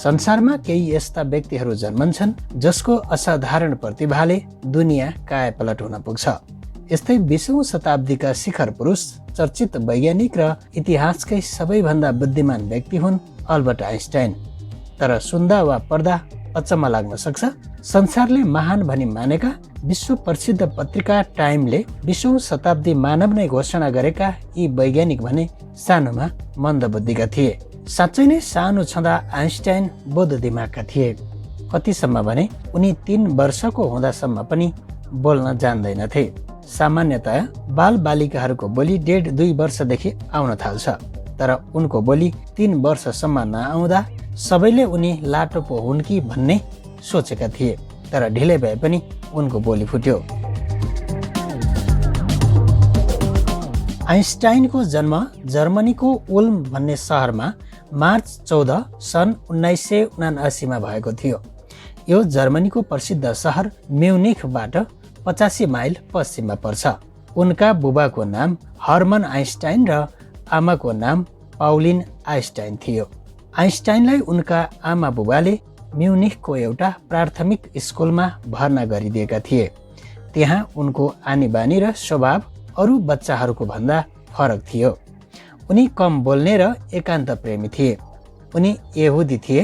संसारमा केही यस्ता व्यक्तिहरू जन्मन्छन् जसको असाधारण प्रतिभाले दुनियाँ कायापलट हुन पुग्छ। यस्तै 20औं शताब्दीका शिखर पुरुष, चर्चित वैज्ञानिक र इतिहासकै सबैभन्दा बुद्धिमान व्यक्ति हुन् अल्बर्ट आइन्स्टाइन। तर सुन्दा वा पढ्दा अचम्म लाग्न सक्छ। संसारले महान भनी मानेका विश्व प्रसिद्ध पत्रिका टाइमले 20औं शताब्दी मानव नै घोषणा गरेका यी वैज्ञानिक भने सानोमा मन्दबुद्धिका थिए। साँच्चै नै सानो छँदा आइन्स्टाइन बोध दिमागका थिए। कतिसम्म भने उनी 3 वर्षको हुँदासम्म पनि बोल्न जान्दैनथे। सामान्यतया बालबालिकाहरूको बोली 1.5-2 वर्षदेखि आउन थाल्छ। तर उनको बोली 3 वर्षसम्म नआउँदा सबैले उनी लाटो पो हुन् कि भन्ने सोचेका थिए। तर ढिलै भए पनि उनको बोली फुट्यो। आइन्स्टाइनको जन्म जर्मनीको उल्म भन्ने सहरमा मार्च 14 सन् 1979 मा भएको थियो। यो जर्मनीको प्रसिद्ध सहर म्युनिखबाट 85 माइल पश्चिममा पर्छ। उनका बुबाको नाम हर्मन आइन्स्टाइन र आमाको नाम पाउलिन आइन्स्टाइन थियो। आइन्स्टाइनलाई उनका आमा बुबाले म्युनिखको एउटा प्राथमिक स्कुलमा भर्ना गरिदिएका थिए। त्यहाँ उनको आनीबानी र स्वभाव अरू बच्चाहरूको भन्दा फरक थियो। उनी कम बोल्ने र एकान्त प्रेमी थिए। उनी यहुदी थिए,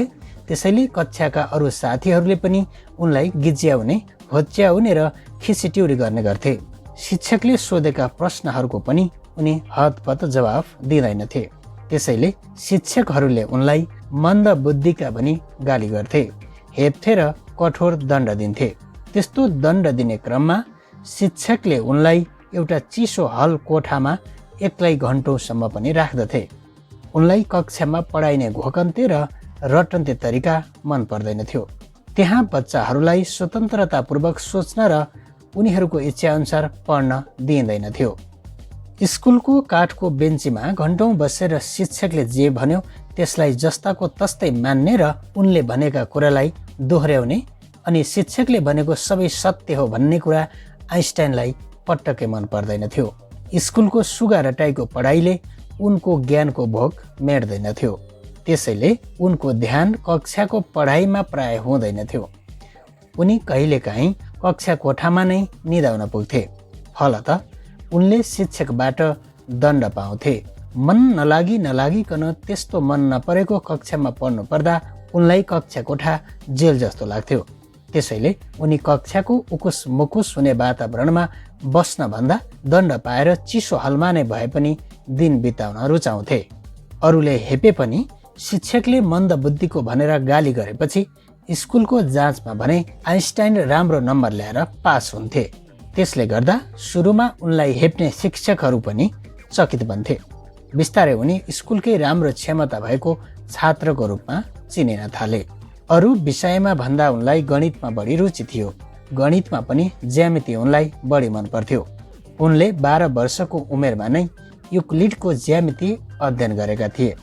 त्यसैले कक्षाका अरू साथीहरूले पनि उनलाई गिज्याउने, होच्याउने र खिसिट्युरी गर्ने गर्थे। शिक्षकले सोधेका प्रश्नहरूको पनि उनी हतपत जवाफ दिँदैनथे। त्यसैले शिक्षकहरूले उनलाई मन्द बुद्धिका भनी गाली गर्थे, हेप्थे र कठोर दण्ड दिन्थे। त्यस्तो दण्ड दिने क्रममा शिक्षकले उनलाई एउटा चिसो हल कोठामा एक्लै घन्टौँसम्म पनि राख्दथे। उनलाई कक्षामा पढाइने घोकन्ते र रटन्ते तरिका मन पर्दैनथ्यो। त्यहाँ बच्चाहरूलाई स्वतन्त्रतापूर्वक सोच्न र उनीहरूको इच्छाअनुसार पढ्न दिइँदैनथ्यो। स्कुलको काठको बेन्चीमा घन्टौँ बसेर शिक्षकले जे भन्यो त्यसलाई जस्ताको तस्तै मान्ने र उनले भनेका कुरालाई दोहोर्याउने अनि शिक्षकले भनेको सबै सत्य हो भन्ने कुरा आइन्स्टाइनलाई पटक्कै मन पर्दैनथ्यो। स्कुलको सुगा रटाइको पढाइले उनको ज्ञानको भोक मेट्दैनथ्यो। त्यसैले उनको ध्यान कक्षाको पढाइमा प्राय हुँदैनथ्यो। उनी कहिलेकाहीँ कक्षा कोठामा नै निदाउन पुग्थे। फलत उनले शिक्षकबाट दण्ड पाउँथे। मन नलागिकन त्यस्तो मन नपरेको कक्षामा पढ्नु पर्दा उनलाई कक्षा कोठा जेल जस्तो लाग्थ्यो। त्यसैले उनी कक्षाको उकुस मुकुस हुने वातावरणमा बस्न भन्दा दण्ड पाएर चिसो हलमा नै भए पनि दिन बिताउन रुचाउँथे। अरूले हेपे पनि शिक्षकले मन्द बुद्धिको भनेर गाली गरेपछि स्कुलको जाँचमा भने आइन्स्टाइन राम्रो नम्बर ल्याएर पास हुन्थे। त्यसले गर्दा सुरुमा उनलाई हेप्ने शिक्षकहरू पनि चकित बन्थे। बिस्तारै उनी स्कुलकै राम्रो क्षमता भएको छात्रको रूपमा चिनिन थाले। अरू विषयमा भन्दा उनलाई गणितमा बढी रुचि थियो। गणितमा पनि ज्यामिति उनलाई बढी मन पर्थ्यो। उनले 12 वर्षको उमेरमा नै युक्लिडको ज्यामिति अध्ययन गरेका थिए।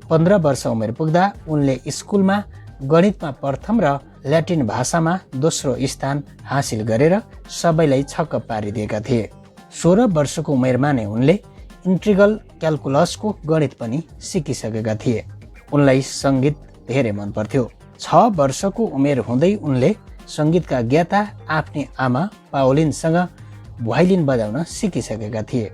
15 वर्ष उमेर पुग्दा उनले स्कुलमा गणितमा प्रथम र ल्याटिन भाषामा दोस्रो स्थान हासिल गरेर सबैलाई छक्क पारिदिएका थिए। 16 वर्षको उमेरमा नै उनले इन्ट्रिगल क्यालकुलसको गणित पनि सिकिसकेका थिए। उनलाई सङ्गीत धेरै मन पर्थ्यो। 6 वर्षको उमेर हुँदै उनले सङ्गीतका ज्ञाता आफ्नी आमा पाउलिनसँग भ्वाइलिन बजाउन सिकिसकेका थिए।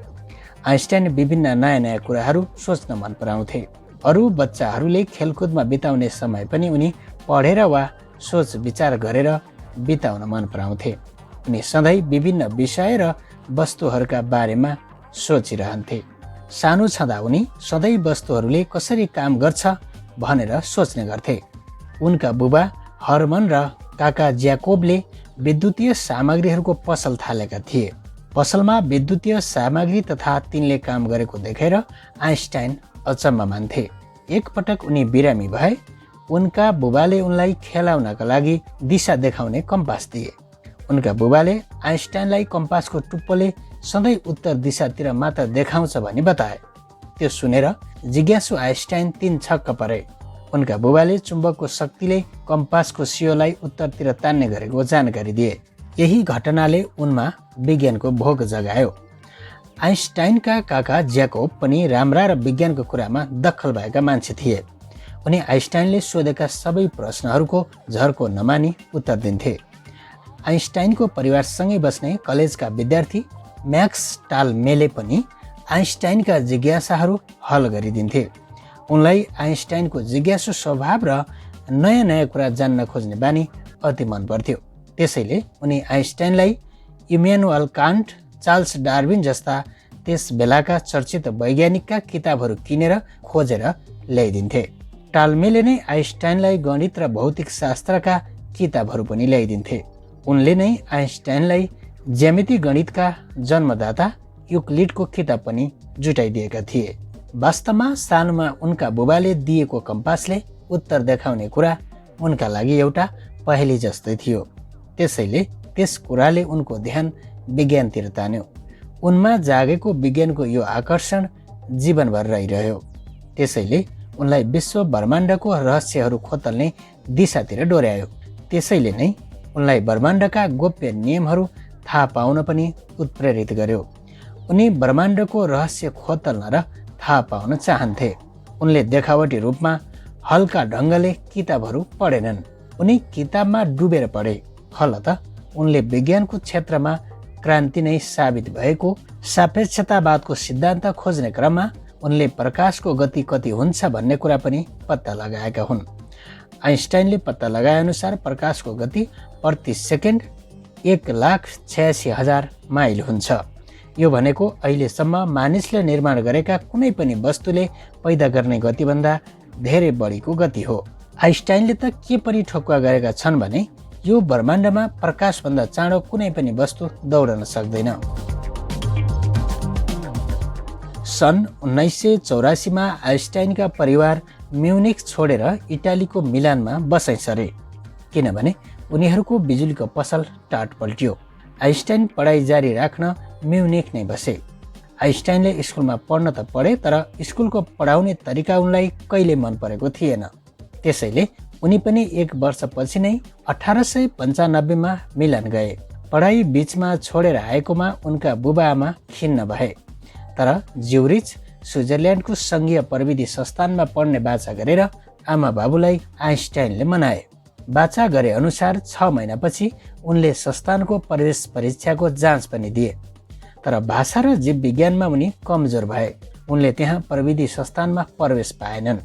आइन्स्टाइन विभिन्न नयाँ कुराहरू सोच्न मन पराउँथे। अरू बच्चाहरूले खेलकुदमा बिताउने समय पनि उनी पढेर वा सोच विचार गरेर बिताउन मन पराउँथे। उनी सधैँ विभिन्न विषय र वस्तुहरूका बारेमा सोचिरहन्थे। सानो छँदा उनी सधैँ वस्तुहरूले कसरी काम गर्छ भनेर सोच्ने गर्थे। उनका बुबा हर्मन र काका ज्याकोबले विद्युतीय सामग्रीहरूको पसल थालेका थिए। पसलमा विद्युतीय सामग्री तथा तिनले काम गरेको देखेर आइन्स्टाइन अचम्म मान्थे। एकपटक उनी बिरामी भए। उनका बुबाले उनलाई खेलाउनका लागि दिशा देखाउने कम्पास दिए। उनका बुबाले आइन्स्टाइनलाई कम्पासको टुप्पोले सधैँ उत्तर दिशातिर मात्र देखाउँछ भनी बताए। त्यो सुनेर जिज्ञासु आइन्स्टाइन 3 छक्क परे। उनका बुबाले चुम्बकको शक्तिले कम्पासको सियोलाई उत्तरतिर तान्ने गरेको जानकारी दिए। यही घटनाले उनमा विज्ञानको भोग जगायो। आइन्स्टाइनका काका ज्याकोब पनि राम्रा र विज्ञानको कुरामा दखल भएका मान्छे थिए। उनी आइन्स्टाइनले सोधेका सबै प्रश्नहरूको झर्को नमानी उत्तर दिन्थे। आइन्स्टाइनको परिवारसँगै बस्ने कलेजका विद्यार्थी म्याक्स टालमेले पनि आइन्स्टाइनका जिज्ञासाहरू हल गरिदिन्थे। उनलाई आइन्स्टाइनको जिज्ञासु स्वभाव र नयाँ नयाँ कुरा जान्न खोज्ने बानी अति मन पर्थ्यो। त्यसैले उनी आइन्स्टाइनलाई इम्यानुअल कान्ट, चार्ल्स डार्विन जस्ता त्यस बेलाका चर्चित वैज्ञानिकका किताबहरू किनेर खोजेर ल्याइदिन्थे। टालमेले नै आइन्स्टाइनलाई गणित र भौतिक शास्त्रका किताबहरू पनि ल्याइदिन्थे। उनले नै आइन्स्टाइनलाई ज्यामिति गणितका जन्मदाता युक्लिडको किताब पनि जुटाइदिएका थिए। वास्तवमा सानोमा उनका बुबाले दिएको कम्पासले उत्तर देखाउने कुरा उनका लागि एउटा पहेली जस्तै थियो। त्यसैले त्यस कुराले उनको ध्यान विज्ञानतिर तान्यो। उनमा जागेको विज्ञानको यो आकर्षण जीवनभर रहिरह्यो। त्यसैले उनलाई विश्व ब्रह्माण्डको रहस्यहरू खोतल्ने दिशातिर डोर्यायो। त्यसैले नै उनलाई ब्रह्माण्डका गोप्य नियमहरू थाहा पाउन पनि उत्प्रेरित गर्यो। उनी ब्रह्माण्डको रहस्य खोतल्न र थाहा पाउन चाहन्थे। उनले देखावटी रूपमा हल्का ढङ्गले किताबहरू पढेनन्। उनी किताबमा डुबेर पढे। फलत उनले विज्ञानको क्षेत्रमा क्रान्ति नै साबित भएको सापेक्षतावादको सिद्धान्त खोज्ने क्रममा उनले प्रकाशको गति कति हुन्छ भन्ने कुरा पनि पत्ता लगाएका हुन्। आइन्स्टाइनले पत्ता लगाए अनुसार प्रकाशको गति प्रति सेकेन्ड 1,86,000 माइल हुन्छ। यो भनेको अहिलेसम्म मानिसले निर्माण गरेका कुनै पनि वस्तुले पैदा गर्ने गतिभन्दा धेरै बढीको गति हो। आइन्स्टाइनले त के पनि ठोक्वा गरेका छन् भने यो ब्रह्माण्डमा प्रकाशभन्दा चाँडो कुनै पनि वस्तु दौडन सक्दैन। सन् 1984 मा आइन्स्टाइनका परिवार म्युनिख छोडेर इटालीको मिलानमा बसाइ सरे, किनभने उनीहरूको बिजुलीको पसल टाट पल्ट्यो। आइन्स्टाइन पढाइ जारी राख्न म्युनिख नै बसे। आइन्स्टाइनले स्कुलमा पढ्न त पढे, तर स्कुलको पढाउने तरिका उनलाई कहिले मन परेको थिएन। त्यसैले उनी पनि 1 वर्षपछि नै 1895 मा मिलान गए। पढाइ बीचमा छोडेर आएकोमा उनका बुबाआमा खिन्न भए, तर ज्युरिच स्विजरल्यान्डको सङ्घीय प्रविधि संस्थानमा पढ्ने बाचा गरेर आमा बाबुलाई आइन्स्टाइनले मनाए। बाचा गरे अनुसार 6 महिनापछि उनले संस्थानको प्रवेश परीक्षाको जाँच पनि दिए, तर भाषा र जीव विज्ञानमा उनी कमजोर भए। उनले त्यहाँ प्रविधि संस्थानमा प्रवेश पाएनन्।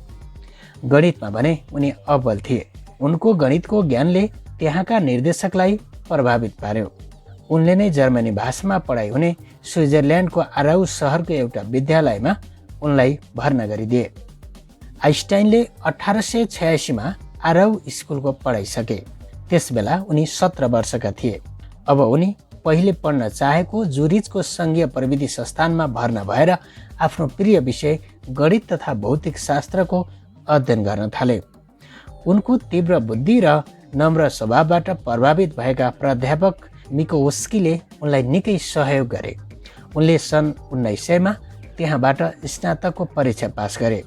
गणितमा भने उनी अब्बल थिए। उनको गणितको ज्ञानले त्यहाँका निर्देशकलाई प्रभावित पार्यो। उनले नै जर्मनी भाषामा पढाइ हुने स्विजरल्यान्डको आराउ सहरको एउटा विद्यालयमा उनलाई भर्ना गरिदिए। आइन्स्टाइनले 1886 मा आराउ स्कुलको पढाइ सके। त्यसबेला उनी 17 वर्षका थिए। अब उनी पहिले पढ्न चाहेको जुरिचको सङ्घीय प्रविधि संस्थानमा भर्ना भएर आफ्नो प्रिय विषय गणित तथा भौतिक शास्त्रको अध्ययन गर्न थाले। उनको तीव्र बुद्धि र नम्र स्वभावबाट प्रभावित भएका प्राध्यापक मिकोवस्कीले उनलाई निकै सहयोग गरे। उनले सन् 1900 मा त्यहाँबाट स्नातकको परीक्षा पास गरे।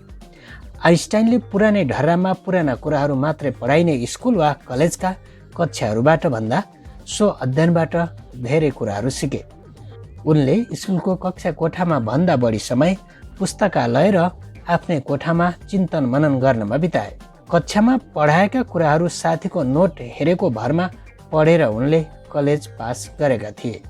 आइन्स्टाइनले पुरानै ढर्रामा पुराना कुराहरू मात्रै पढाइने स्कुल वा कलेजका कक्षाहरूबाट भन्दा सो अध्ययनबाट धेरै कुराहरू सिके। उनले स्कुलको कक्षा कोठामा भन्दा बढी समय पुस्तकालय र आफ्नै कोठामा चिन्तन मनन गर्नमा बिताए। कक्षामा पढाएका कुराहरू साथीको नोट हेरेको भरमा पढेर उनले कलेज पास गरेका थिए।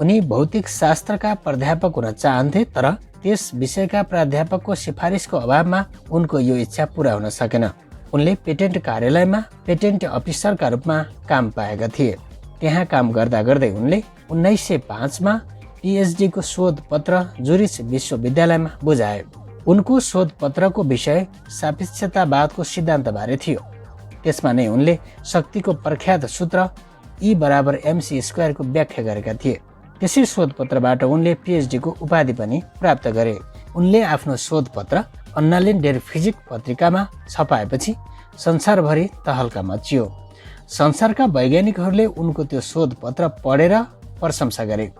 उनी भौतिक शास्त्रका प्राध्यापक हुन चाहन्थे, तर त्यस विषयका प्राध्यापकको सिफारिसको अभावमा उनको यो इच्छा पूरा हुन सकेन। उनले पेटेन्ट कार्यालयमा पेटेन्ट अफिसरका रूपमा काम पाएका थिए। त्यहाँ काम गर्दा गर्दै उनले 1905 मा पिएचडी को शोध पत्र जुरिच विश्वविद्यालयमा बुझाए। उनको शोध पत्रको विषय सापेक्षतावादको सिद्धान्तबारे थियो। त्यसमा नै उनले शक्तिको प्रख्यात सूत्र E = mc² को व्याख्या गरेका थिए। त्यसै शोधपत्रबाट उनले पिएचडी को उपाधि पनि प्राप्त गरे। उनले आफ्नो शोधपत्र अन्नालेन डेर फिजिक पत्रिकामा छपाएपछि संसारभरि तहल्का मच्चियो। संसारका वैज्ञानिकहरूले उनको त्यो शोधपत्र पढेर प्रशंसा गरे।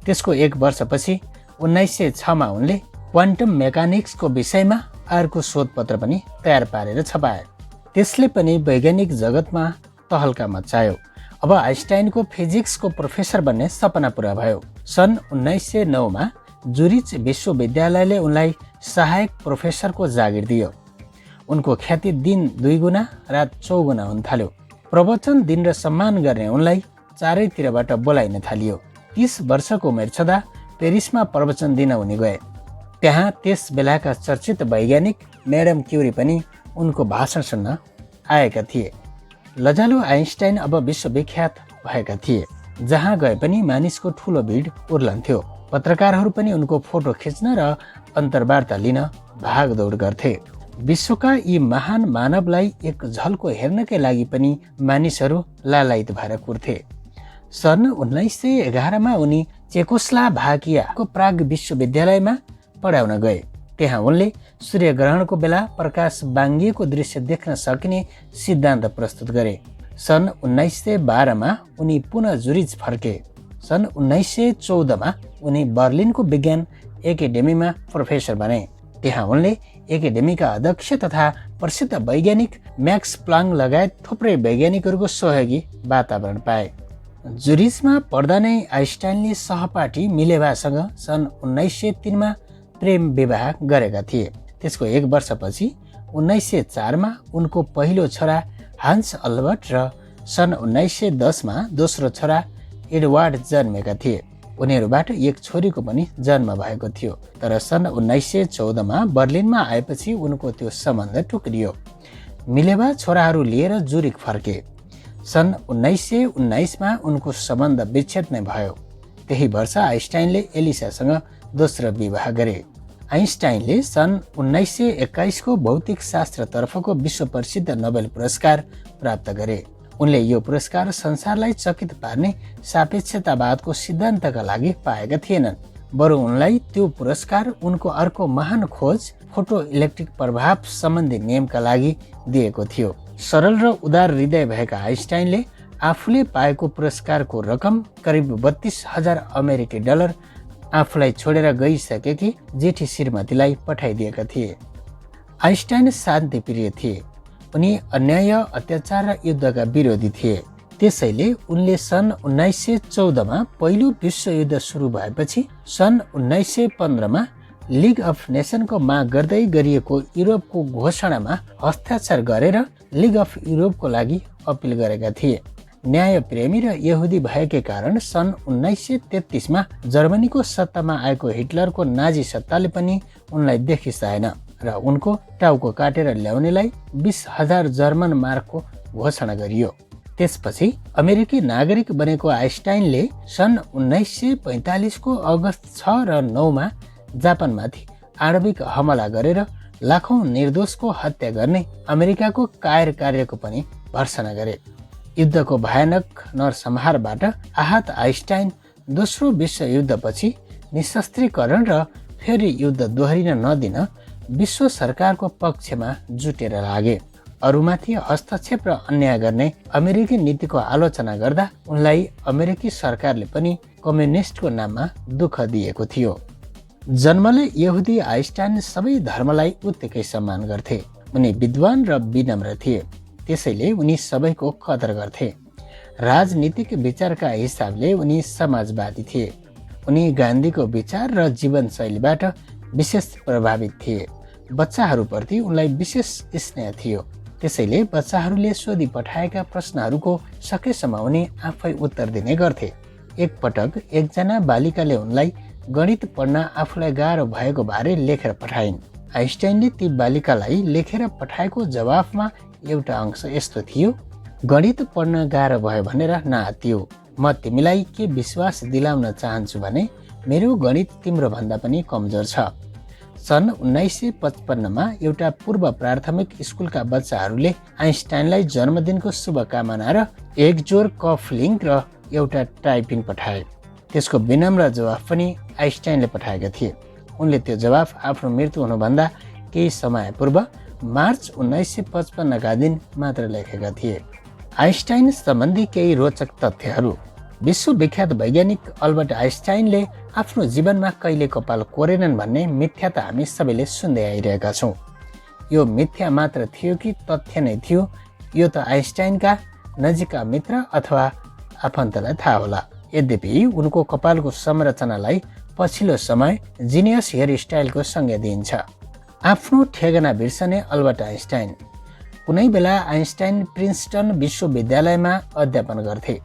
त्यसको 1 वर्षपछि 1906 मा उनले क्वान्टम मेकानिक्सको विषयमा अर्को शोधपत्र पनि तयार पारेर छपाए। त्यसले पनि वैज्ञानिक जगतमा तहल्का मच्चायो। अब आइन्स्टाइनको फिजिक्सको प्रोफेसर बन्ने सपना पुरा भयो। सन् 1909 मा जुरिच विश्वविद्यालयले उनलाई सहायक प्रोफेसरको जागिर दियो। उनको ख्याति दिन 2 गुणा रात 4 गुणा हुन थाल्यो। प्रवचन दिन र सम्मान गर्ने उनलाई चारैतिरबाट बोलाइन थालियो। 30 वर्षको उमेर छँदा पेरिसमा प्रवचन दिन उनी गए। त्यहाँ त्यस बेलाका चर्चित वैज्ञानिक म्याडम क्युरी पनि उनको भाषण सुन्न आएका थिए। लजालु आइन्स्टाइन अब विश्वविख्यात भएका थिए। जहाँ गए पनि मानिसको ठुलो भिड उर्लन्थ्यो। पत्रकारहरू पनि उनको फोटो खिच्न र अन्तर्वार्ता लिन भागदौड गर्थे। विश्वका यी महान मानवलाई एक झल्को हेर्नकै लागि पनि मानिसहरू लालायित भएर कुर्थे। सन् 1911 उनी चेकोस्लोभाकियाको प्राग विश्वविद्यालयमा पढाउन गए। त्यहाँ उनले सूर्यग्रहणको बेला प्रकाश बाङ्गिएको दृश्य देख्न सकिने सिद्धान्त प्रस्तुत गरे। सन् 1912 उनी पुनः जुरिच फर्के। सन् 1914 उनी बर्लिनको विज्ञान एकाडेमीमा प्रोफेसर बने। त्यहाँ उनले एकाडेमीका अध्यक्ष तथा प्रसिद्ध वैज्ञानिक म्याक्स प्लाङ्क लगायत थुप्रै वैज्ञानिकहरूको सहयोगी वातावरण पाए। जुरिचमा पढ्दा नै आइन्स्टाइनले सहपाठी मिलेभासँग सन् 1903 प्रेम विवाह गरेका थिए। त्यसको 1 वर्षपछि 1904 उनको पहिलो छोरा हान्स अल्बर्ट र सन् 1910 दोस्रो छोरा एडवर्ड जन्मेका थिए। उनीहरूबाट एक छोरीको पनि जन्म भएको थियो। तर सन् 1914 बर्लिनमा आएपछि उनको त्यो सम्बन्ध टुक्रियो। मिलेभा छोराहरू लिएर जुरिक फर्के। सन् 1919 उनको सम्बन्ध विच्छेद नै भयो। त्यही वर्ष आइन्स्टाइनले एलिसासँग दोस्रो विवाह गरे। आइन्स्टाइनले सन् 1921 को भौतिक शास्त्रतर्फको विश्व प्रसिद्ध नोबेल पुरस्कार प्राप्त गरे। उनले यो पुरस्कार संसारलाई चकित पार्ने सापेक्षतावादको सिद्धान्तका लागि पाएका थिएनन्। बरु उनलाई त्यो पुरस्कार उनको अर्को महान खोज फोटो इलेक्ट्रिक प्रभाव सम्बन्धी नियमका लागि दिएको थियो। सरल र उदार हृदय भएका आइन्स्टाइनले आफूले पाएको पुरस्कारको रकम करिब 32,000 अमेरिकी डलर आफूलाई छोडेर गइसकेकी जेठी श्रीमतीलाई पठाइदिएका थिए। आइन्स्टाइन शान्तिप्रिय थिए। उनी अन्याय, अत्याचार र युद्धका विरोधी थिए। त्यसैले उनले सन् 1914 पहिलो विश्वयुद्ध सुरु भएपछि सन् 1915 लिग अफ नेसनको माग गर्दै गरिएको युरोपको घोषणामा हस्ताक्षर गरेर लिग अफ युरोपको लागि अपिल गरेका थिए। न्याय प्रेमी र यहुदी भएकै कारण सन् 1933 जर्मनीको सत्तामा आएको हिटलरको नाजी सत्ताले पनि उनलाई देखिसकेन र उनको टाउको काटेर ल्याउनेलाई 20,000 जर्मन मार्कको घोषणा गरियो। त्यसपछि अमेरिकी नागरिक बनेको आइन्स्टाइनले सन् 1945 को अगस्त 6 र 9 जापानमाथि आणविक हमला गरेर लाखौं निर्दोषको हत्या गर्ने अमेरिकाको कायर कार्यको पनि भर्सना गरे। युद्धको भयानक नरसंहारबाट आहत आइन्स्टाइन दोस्रो विश्वयुद्धपछि निशस्त्रीकरण र फेरि युद्ध दोहोरिन नदिन विश्व सरकारको पक्षमा जुटेर लागे। अरूमाथि हस्तक्षेप र अन्याय गर्ने अमेरिकी नीतिको आलोचना गर्दा उनलाई अमेरिकी सरकारले पनि कम्युनिस्टको नाममा दुःख दिएको थियो। जन्मले यहुदी आइन्स्टाइन सबै धर्मलाई उत्तिकै सम्मान गर्थे। उनी विद्वान र विनम्र थिए। त्यसैले उनी सबैको कदर गर्थे। राजनीतिक विचारका हिसाबले उनी समाजवादी थिए। उनी गान्धीको विचार र जीवनशैलीबाट विशेष प्रभावित थिए। बच्चाहरूप्रति उनलाई विशेष स्नेह थियो। त्यसैले बच्चाहरूले सोधी पठाएका प्रश्नहरूको सकेसम्म उनी आफै उत्तर दिने गर्थे। एकपटक एकजना बालिकाले उनलाई गणित पढ्न आफूलाई गाह्रो भएको बारे लेखेर पठाइन्। आइन्स्टाइनले ती बालिकालाई लेखेर पठाएको जवाफमा एउटा अंश यस्तो थियो: गणित पढ्न गाह्रो भयो भनेर नआत्तियो। म तिमीलाई के विश्वास दिलाउन चाहन्छु भने मेरो गणित तिम्रो भन्दा पनि कमजोर छ। सन् 1955 एउटा पूर्व प्राथमिक स्कुलका बच्चाहरूले आइन्स्टाइनलाई जन्मदिनको शुभकामना र एक जोर कफ लिङ्क र एउटा टाइपिन पठाए। त्यसको विनम्र जवाफ पनि आइन्स्टाइनले पठाएका थिए। उनले त्यो जवाफ आफ्नो मृत्यु हुनुभन्दा केही समय पूर्व मार्च 1955 का दिन मात्र लेखेका थिए। आइन्स्टाइन सम्बन्धी केही रोचक तथ्यहरू। विश्वविख्यात वैज्ञानिक अल्बर्ट आइन्स्टाइनले आफ्नो जीवनमा कहिले कपाल कोरेनन् भन्ने मिथ्या त हामी सबैले सुन्दै आइरहेका छौँ। यो मिथ्या मात्र थियो कि तथ्य नै थियो, यो त आइन्स्टाइनका नजिकका मित्र अथवा आफन्तलाई थाहा होला। यद्यपि उनको कपालको संरचनालाई पछिल्लो समय जिनियस हेयर स्टाइलको संज्ञा दिइन्छ। आफ्नो ठेगाना बिर्सने अल्बर्ट आइन्स्टाइन। कुनै बेला आइन्स्टाइन प्रिन्सटन विश्वविद्यालयमा अध्यापन गर्थे।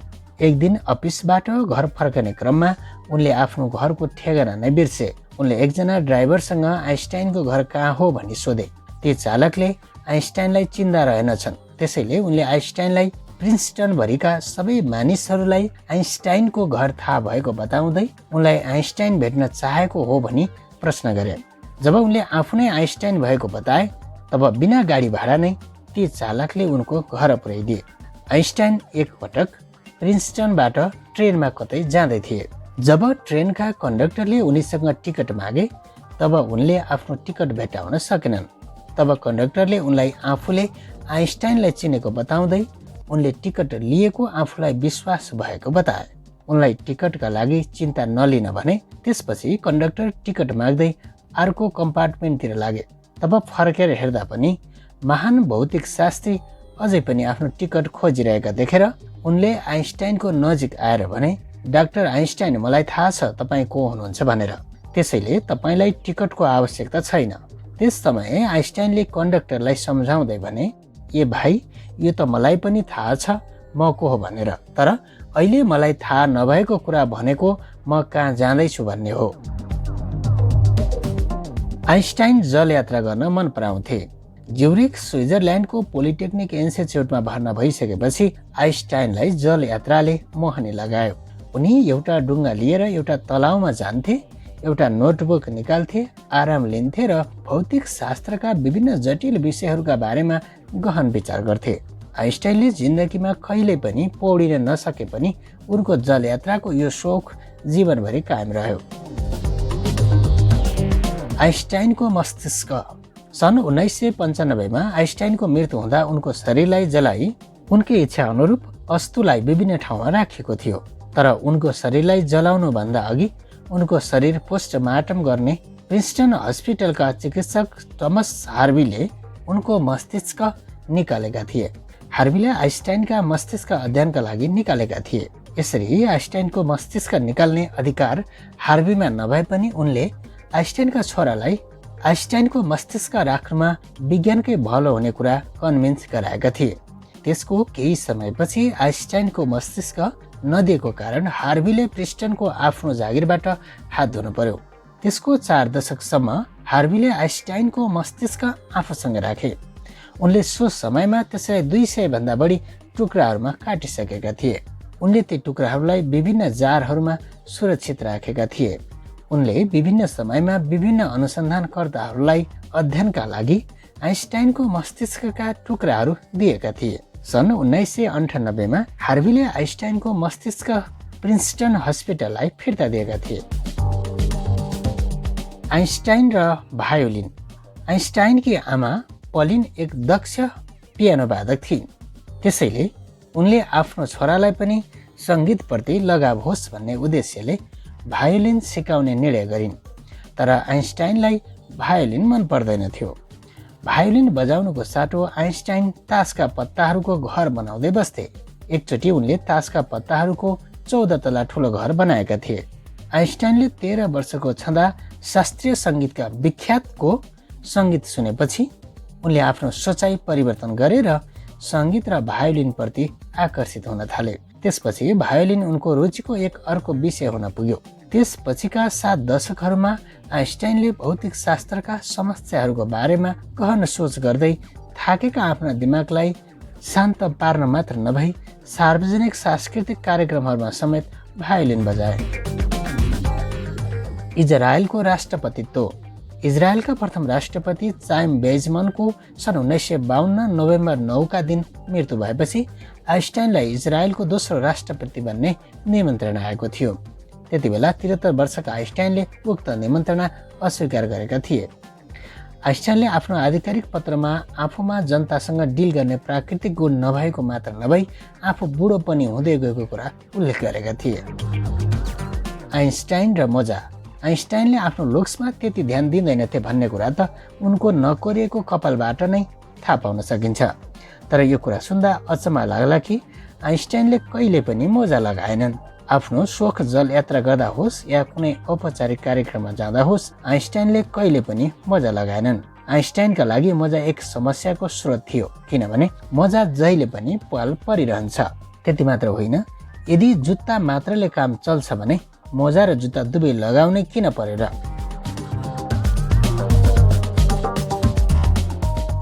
एक दिन अफिसबाट घर फर्कने क्रममा उनले आफ्नो घरको ठेगाना नै बिर्से। उनले एकजना ड्राइभरसँग आइन्स्टाइनको घर कहाँ हो भनी सोधे। ती चालकले आइन्स्टाइनलाई चिन्ता रहेनछन्, त्यसैले उनले आइन्स्टाइनलाई प्रिन्सटनभरिका सबै मानिसहरूलाई आइन्स्टाइनको घर थाहा भएको बताउँदै उनलाई आइन्स्टाइन भेट्न चाहेको हो भनी प्रश्न गरे। जब उनले आफू नै आइन्स्टाइन भएको बताए तब बिना गाडी भाडा नै ती चालकले उनको घर पुर्याइदिए। आइन्स्टाइन एकपटक प्रिन्सटनबाट ट्रेनमा कतै जाँदै थिए। जब ट्रेनका कन्डक्टरले उनीसँग टिकट मागे तब उनले आफ्नो टिकट भेट्टाउन सकेनन्। तब कन्डक्टरले उनलाई आफूले आइन्स्टाइनलाई चिनेको बताउँदै उनले टिकट लिएको आफूलाई विश्वास भएको बताए। उनलाई टिकटका लागि चिन्ता नलिन भने। त्यसपछि कन्डक्टर टिकट माग्दै अर्को कम्पार्टमेन्टतिर लागे। तब फर्केर हेर्दा पनि महान भौतिक शास्त्री अझै पनि आफ्नो टिकट खोजिरहेका देखेर उनले आइन्स्टाइनको नजिक आएर भने, डाक्टर आइन्स्टाइन, मलाई थाहा छ तपाईँ को हुनुहुन्छ भनेर, त्यसैले तपाईँलाई टिकटको आवश्यकता छैन। त्यस समय आइन्स्टाइनले कन्डक्टरलाई सम्झाउँदै भने, ए भाइ, यो त मलाई पनि थाहा छ म को हो भनेर, तर अहिले मलाई थाहा नभएको कुरा भनेको म कहाँ जाँदैछु भन्ने हो। आइन्स्टाइन जल यात्रा गर्न मन पराउँथे। ज्युरिख स्विजरल्यान्डको पोलिटेक्निक इन्स्टिच्युटमा भर्ना भइसकेपछि आइन्स्टाइनलाई जल यात्राले मोहनी लगायो। उनी एउटा डुङ्गा लिएर एउटा तलाउमा जान्थे, एउटा नोटबुक निकाल्थे, आराम लिन्थे र भौतिक शास्त्रका विभिन्न जटिल विषयहरूका बारेमा गहन विचार गर्थे। आइन्स्टाइनले जिन्दगीमा कहिले पनि पौडिन नसके पनि उनको जल यात्राको यो सोख जीवनभरि कायम रह्यो। आइन्स्टाइनको मस्तिष्क। सन् 1995मा आइन्स्टाइनको मृत्यु हुँदा उनको शरीरलाई जलाई उनकै इच्छा अनुरूप अस्तुलाई विभिन्न ठाउँमा राखिएको थियो। तर उनको शरीरलाई जलाउनुभन्दा अघि उनको शरीर पोस्टमार्टम गर्ने प्रिन्सटन हस्पिटलका चिकित्सक थमस हार्वीले उनको मस्तिष्क निकालेका थिए। हार्वीले आइन्स्टाइनका मस्तिष्क अध्ययनका लागि निकालेका थिए। यसरी आइन्स्टाइनको मस्तिष्क निकाल्ने अधिकार हार्वीमा नभए पनि उनले आइन्स्टाइनका छोरालाई आइन्स्टाइनको मस्तिष्क राख्नुमा विज्ञानकै भलो हुने कुरा कन्भिन्स गराएका थिए। त्यसको केही समयपछि आइन्स्टाइनको मस्तिष्क नदिएको कारण हार्वीले प्रिन्सटनको आफ्नो जागिरबाट हात धुनु पर्यो। त्यसको 4 दशकसम्म हार्वीले आइन्स्टाइनको मस्तिष्क आफूसँग राखे। उनले सो समयमा त्यसलाई 200 भन्दा बढी टुक्राहरूमा काटिसकेका थिए। उनले ती टुक्राहरूलाई विभिन्न जारहरूमा सुरक्षित राखेका थिए। उनले विभिन्न समयमा विभिन्न अनुसन्धानकर्ताहरूलाई अध्ययनका लागि आइन्स्टाइनको मस्तिष्कका टुक्राहरू दिएका थिए। सन् 1998मा हार्वीले आइन्स्टाइनको मस्तिष्क प्रिन्सटन हस्पिटललाई फिर्ता दिएका थिए। आइन्स्टाइन र भायोलिन। आइन्स्टाइनकी आमा पलिन एक दक्ष पियानो वादक थिइन्। त्यसैले उनले आफ्नो छोरालाई पनि सङ्गीतप्रति लगाव होस् भन्ने उद्देश्यले भायोलिन सिकाउने निर्णय गरिन्। तर आइन्स्टाइनलाई भायोलिन मन पर्दैन थियो। भायोलिन बजाउनुको साटो आइन्स्टाइन तासका पत्ताहरूको घर बनाउँदै बस्थे। एकचोटि उनले तासका पत्ताहरूको 14 तला ठुलो घर बनाएका थिए। आइन्स्टाइनले 13 वर्षको छँदा शास्त्रीय सङ्गीतका विख्यातको सङ्गीत सुनेपछि उनले आफ्नो सोचाइ परिवर्तन गरेर सङ्गीत र भायोलिनप्रति आकर्षित हुन थाले। त्यसपछि भायोलिन उनको रुचिको एक अर्को विषय हुन पुग्यो। त्यसपछिका 7 दशकहरूमा आइन्स्टाइनले भौतिक शास्त्रका समस्याहरूको बारेमा गहन सोच गर्दै थाकेका आफ्ना दिमागलाई शान्त पार्न मात्र नभई सार्वजनिक सांस्कृतिक कार्यक्रमहरूमा समेत भायोलिन बजाए। इजरायलको राष्ट्रपतित्व। इजरायलका प्रथम राष्ट्रपति चाइम बेजमनको सन् 1952 नोभेम्बर 9 का दिन मृत्यु भएपछि आइन्स्टाइनलाई इजरायलको दोस्रो राष्ट्रपति बन्ने निमन्त्रण आएको थियो। त्यति बेला 73 वर्षका आइन्स्टाइनले उक्त निमन्त्रणा अस्वीकार गरेका थिए। आइन्स्टाइनले आफ्नो आधिकारिक पत्रमा आफूमा जनतासँग डिल गर्ने प्राकृतिक गुण नभएको मात्र नभई आफू बुढो पनि हुँदै गएको कुरा उल्लेख गरेका थिए। आइन्स्टाइन र मोजा। आइन्स्टाइनले आफ्नो लुक्समा त्यति ध्यान दिँदैनथे भन्ने कुरा त उनको नकोरिएको कपालबाट नै थाहा पाउन सकिन्छ। तर यो कुरा सुन्दा अचम्म लाग्ला कि आइन्स्टाइनले कहिले पनि मोजा लगाएनन्। आफ्नो सोख जल यात्रा गर्दा होस् या कुनै औपचारिक कार्यक्रममा जाँदा होस् आइन्स्टाइनले कहिले पनि मोजा लगाएनन्। आइन्स्टाइनका लागि मजा एक समस्याको स्रोत थियो, किनभने मजा जहिले पनि पाल परिरहन्छ। त्यति मात्र होइन, यदि जुत्ता मात्रले काम चल्छ भने मोजा र जुत्ता दुवै लगाउने किन परेर।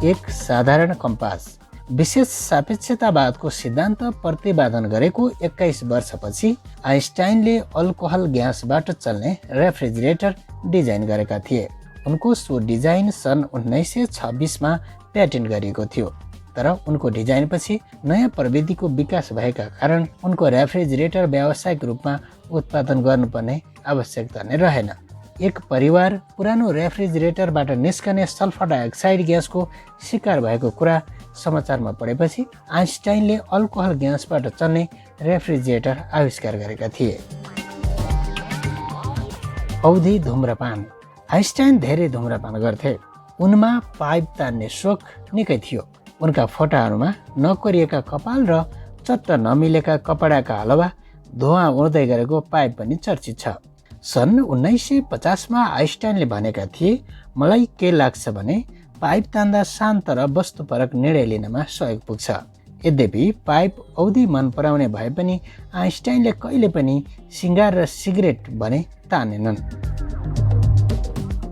एक साधारण कम्पास। विशेष सापेक्षतावादको सिद्धान्त प्रतिपादन गरेको 21 वर्षपछि आइन्स्टाइनले अल्कोहल ग्यासबाट चल्ने रेफ्रिजरेटर डिजाइन गरेका थिए। उनको सो डिजाइन सन् 1926मा पेटेन्ट गरिएको थियो, तर उनको डिजाइनपछि नयाँ प्रविधिको विकास भएका कारण उनको रेफ्रिजरेटर व्यावसायिक रूपमा उत्पादन गर्नुपर्ने आवश्यकता नै रहेन। एक परिवार पुरानो रेफ्रिजरेटरबाट निस्कने सल्फर डाइअक्साइड ग्यासको शिकार भएको कुरा समाचारमा पढेपछि आइन्स्टाइनले अल्कोहल ग्यासबाट चल्ने रेफ्रिजरेटर आविष्कार गरेका थिए। औधी धुम्रपान। आइन्स्टाइन धेरै धुम्रपान गर्थे। उनमा पाइप तान्ने सोख निकै थियो। उनका फोटाहरूमा नकोरिएका कपाल र चट्ट नमिलेका कपडाका अलावा धुवा उड्दै गरेको पाइप पनि चर्चित छ। सन् 1950मा आइन्स्टाइनले भनेका थिए, मलाई के लाग्छ भने पाइप तान्दा शान्त र वस्तुपरक निर्णय लिनमा सहयोग पुग्छ। यद्यपि पाइप औधी मन पराउने भए पनि आइन्स्टाइनले कहिले पनि सिङ्गार र सिगरेट भने तानेनन्।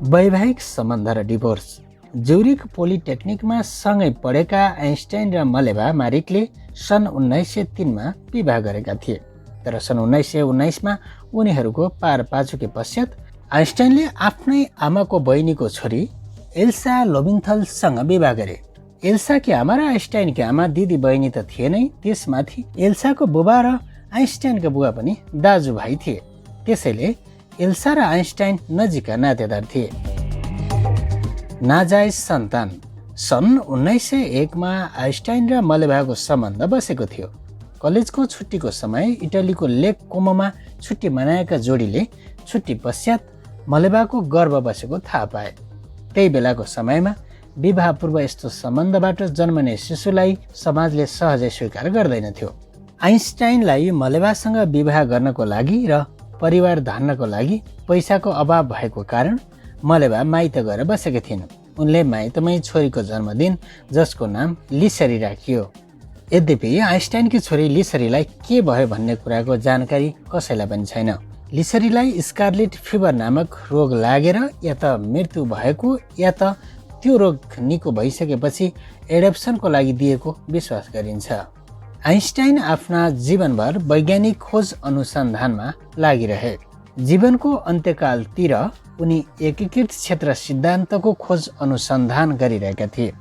वैवाहिक सम्बन्ध र डिभोर्स। ज्युरिक पोलिटेक्निकमा सँगै पढेका आइन्स्टाइन र मलेभा मारिकले सन् 1903मा विवाह गरेका थिए, तर सन् 1919मा उनीहरूको पारपाचुके पश्चात आइन्स्टाइनले आफ्नै आमाको बहिनीको छोरी एल्सा लोबिन्थलसँग विवाह गरे। एल्साकी आमा र आइन्स्टाइनकी आमा दिदी बहिनी त थिए नै, त्यसमाथि एल्साको बुबा र आइन्स्टाइनका बुबा पनि दाजुभाइ थिए। त्यसैले एल्सा र आइन्स्टाइन नजिकका नातेदार थिए। नाजायज सन्तान। सन् 1901मा आइन्स्टाइन र मलेभाको सम्बन्ध बसेको थियो। कलेजको छुट्टीको समय इटलीको लेक कोमोमा छुट्टी मनाएका जोडीले छुट्टी पश्चात मलेभाको गर्भ बसेको थाहा पाए। त्यही बेलाको समयमा विवाह पूर्व यस्तो सम्बन्धबाट जन्मने शिशुलाई समाजले सहजै स्वीकार गर्दैनथ्यो। आइन्स्टाइनलाई मलेभासँग विवाह गर्नको लागि र परिवार धान्नको लागि पैसाको अभाव भएको कारण मलेभा माइत गएर बसेकी थिइन्। उनले माइतमै छोरीको जन्मदिन जसको नाम लिसरी राखियो। यद्यपि आइन्स्टाइनकी छोरी लिसरीलाई के भयो भन्ने कुराको जानकारी कसैलाई पनि छैन। लिसरीलाई स्कारलेट फिभर नामक रोग लागेर या त मृत्यु भएको या त त्यो रोग निको भइसकेपछि एडप्सनको लागि दिएको विश्वास गरिन्छ। आइन्स्टाइन आफ्ना जीवनभर वैज्ञानिक खोज अनुसन्धानमा लागिरहे। जीवनको अन्त्यकालतिर उनी एकीकृत क्षेत्र सिद्धान्तको खोज अनुसन्धान गरिरहेका थिए,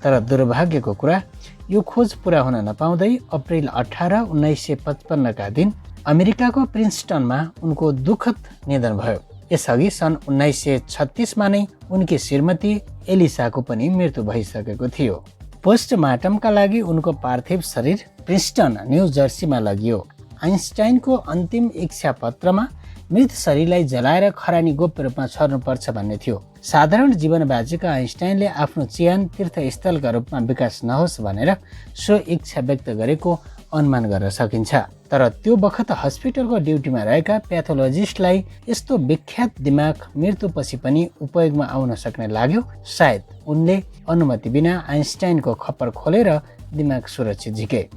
तर दुर्भाग्यको कुरा यो खोज पुरा हुन नपाउँदै अप्रिल 18, 1955का दिन अमेरिकाको प्रिन्सटनमा उनको दुःखद निधन भयो। यसअघि सन् 1936मा नै उनकी श्रीमती एलिसाको पनि मृत्यु भइसकेको थियो। पोस्टमार्टमका लागि उनको पार्थिव शरीर प्रिन्सटन, न्यू जर्सीमा लगियो। आइन्स्टाइनको अन्तिम इच्छा पत्रमा मृत शरीरलाई जलाएर खरानी गोप्य रूपमा छर्नुपर्छ भन्ने थियो। साधारण जीवन बाँचेका आइन्स्टाइनले आफ्नो चिहान तीर्थस्थलका रूपमा विकास नहोस् भनेर सो इच्छा व्यक्त गरेको अनुमान गर्न सकिन्छ। तर त्यो बखत हस्पिटलको ड्युटीमा रहेका प्याथोलोजिस्टलाई यस्तो विख्यात दिमाग मृत्युपछि पनि उपयोगमा आउन सक्ने लाग्यो। सायद उनले अनुमति बिना आइन्स्टाइनको खप्पर खोलेर दिमाग सुरक्षित झिके।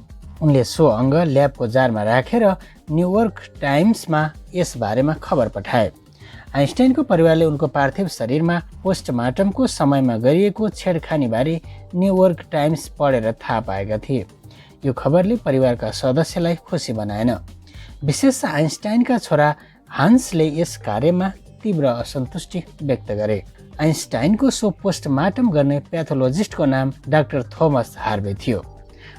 उनले सो अङ्ग ल्याबको जारमा राखेर न्युयोर्क टाइम्समा यस बारेमा खबर पठाए। आइन्स्टाइनको परिवारले उनको पार्थिव शरीरमा पोस्टमार्टमको समयमा गरिएको छेडखानीबारे न्युयोर्क टाइम्स पढेर थाहा पाएका थिए। यो खबरले परिवारका सदस्यलाई खुसी बनाएन। विशेष आइन्स्टाइनका छोरा हान्सले यस कार्यमा तीव्र असन्तुष्टि व्यक्त गरे। आइन्स्टाइनको सो पोस्टमार्टम गर्ने प्याथोलोजिस्टको नाम डाक्टर थोमस हार्वे थियो।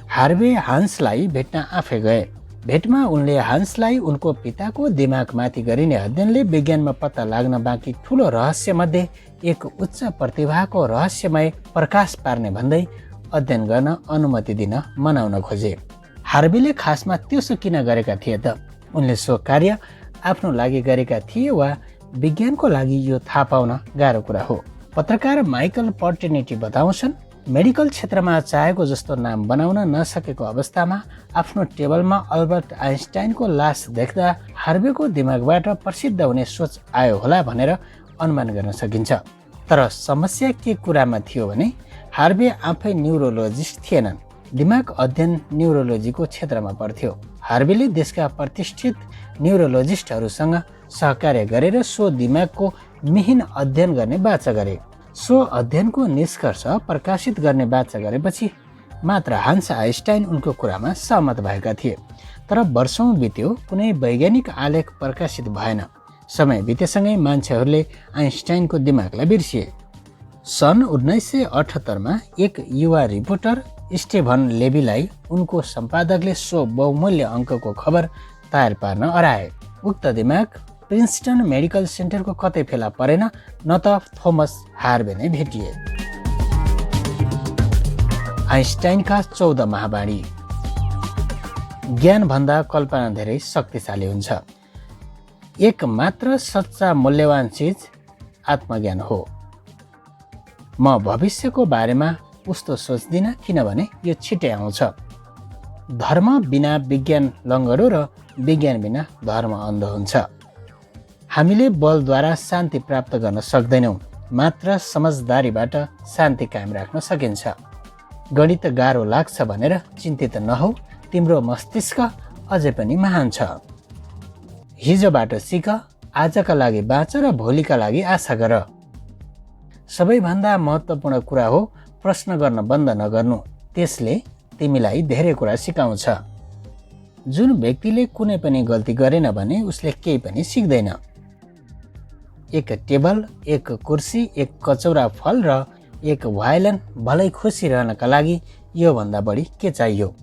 हार्वे हान्सलाई भेट्न आफै गए। भेटमा उनले हान्सलाई उनको पिताको दिमागमाथि गरिने अध्ययनले विज्ञानमा पत्ता लाग्न बाँकी ठुलो रहस्यमध्ये एक उच्च प्रतिभाको रहस्यमय प्रकाश पार्ने भन्दै अध्ययन गर्न अनुमति दिन मनाउन खोजे। हार्वेले खासमा त्यसो किन गरेका थिए त? उनले सो कार्य आफ्नो लागि गरेका थिए वा विज्ञानको लागि यो थाहा पाउन गाह्रो कुरा हो। पत्रकार माइकल पर्टिनिटी बताउँछन्, मेडिकल क्षेत्रमा चाहेको जस्तो नाम बनाउन नसकेको अवस्थामा आफ्नो टेबलमा अल्बर्ट आइन्स्टाइनको लास देख्दा हार्वेको दिमागबाट प्रसिद्ध हुने सोच आयो होला भनेर अनुमान गर्न सकिन्छ। तर समस्या के कुरामा थियो भने हार्वे आफै न्युरोलोजिस्ट थिएनन्। दिमाग अध्ययन न्युरोलोजीको क्षेत्रमा पर्थ्यो। हार्वेले देशका प्रतिष्ठित न्युरोलोजिस्टहरूसँग सहकार्य गरेर सो दिमागको मिहिन अध्ययन गर्ने बाचा गरे। सो अध्ययनको निष्कर्ष प्रकाशित गर्ने बाचा गरेपछि मात्र हान्स आइन्स्टाइन उनको कुरामा सहमत भएका थिए। तर वर्षौं बित्यो, कुनै वैज्ञानिक आलेख प्रकाशित भएन। समय बितेसँगै मान्छेहरूले आइन्स्टाइनको दिमागलाई बिर्सिए। सन् 1978मा एक युवा रिपोर्टर स्टेभन लेवीलाई उनको सम्पादकले सो बहुमूल्य अङ्कको खबर तयार पार्न अराए। उक्त दिमाग प्रिन्सटन मेडिकल सेन्टरको कतै फेला परेन, न त थोमस हार्वे नै भेटिए। आइन्स्टाइनका 14 महावाणी। ज्ञानभन्दा कल्पना धेरै शक्तिशाली हुन्छ। एक मात्र सच्चा मूल्यवान चिज आत्मज्ञान हो। म भविष्यको बारेमा उस्तो सोच्दिनँ, किनभने यो छिटै आउँछ। धर्म बिना विज्ञान लङ्गडो र विज्ञान बिना धर्म अन्ध हुन्छ। हामीले बलद्वारा शान्ति प्राप्त गर्न सक्दैनौँ, मात्र समझदारीबाट शान्ति कायम राख्न सकिन्छ। गणित गाह्रो लाग्छ भनेर चिन्तित नहौ, तिम्रो मस्तिष्क अझै पनि महान छ। हिजोबाट सिक, आजका लागि बाँच र भोलिका लागि आशा गर। सबैभन्दा महत्त्वपूर्ण कुरा हो प्रश्न गर्न बन्द नगर्नु, त्यसले तिमीलाई धेरै कुरा सिकाउँछ। जुन व्यक्तिले कुनै पनि गल्ती गरेन भने उसले केही पनि सिक्दैन। एक टेबल, एक कुर्सी, एक कचौरा फल र एक भायोलिन भलै खुसी रहनका लागि योभन्दा बढी के चाहियो?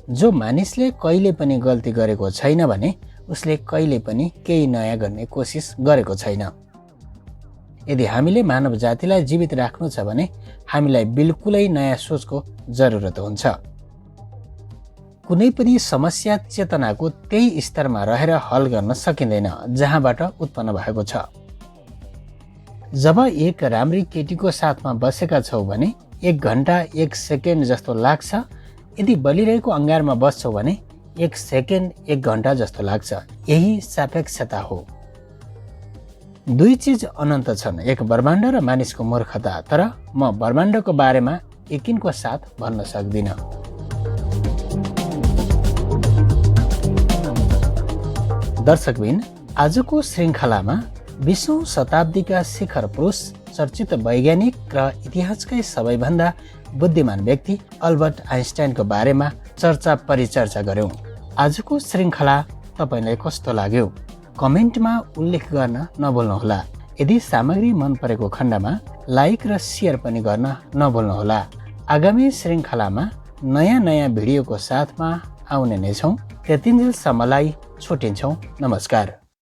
जो मानिसले कहिले पनि गल्ती गरेको छैन भने उसले कहिले पनि केही नयाँ गर्ने कोसिस गरेको छैन। यदि हामीले मानव जातिलाई जीवित राख्नु छ भने हामीलाई बिल्कुलै नयाँ सोचको जरुरत हुन्छ। कुनै पनि समस्या चेतनाको त्यही स्तरमा रहेर हल गर्न सकिँदैन जहाँबाट उत्पन्न भएको छ। जब एक राम्री केटीको साथमा बसेका छौ भने 1 घण्टा 1 सेकेन्ड जस्तो लाग्छ। यदि बलिरहेको अङ्गारमा बस्छौ भने 1 सेकेन्ड 1 घण्टा जस्तो लाग्छ। यही सापेक्षता हो। दुई चिज अनन्त छन्, एक ब्रह्माण्ड र मानिसको मूर्खता। तर म ब्रह्माण्डको बारेमा यकिनको साथ भन्न सक्दिनँ। दर्शकबिन, आजको श्रृङ्खलामा 20औं शताब्दीका शिखर पुरुष, चर्चित वैज्ञानिक र इतिहासकै सबैभन्दा बुद्धिमान व्यक्ति अल्बर्ट आइन्स्टाइनको बारेमा चर्चा परिचर्चा गर्यौं। आजको श्रृङ्खला तपाईलाई कस्तो लाग्यो? कमेन्टमा उल्लेख गर्न नभुल्नुहोला। यदि सामग्री मन परेको खण्डमा लाइक र सेयर पनि गर्न नभुल्नुहोला। आगामी श्रृङ्खलामा नयाँ भिडियोको साथमा आउने नै छौँ। त्यतिन्जेलसम्मलाई छुट्टिन्छौँ। नमस्कार।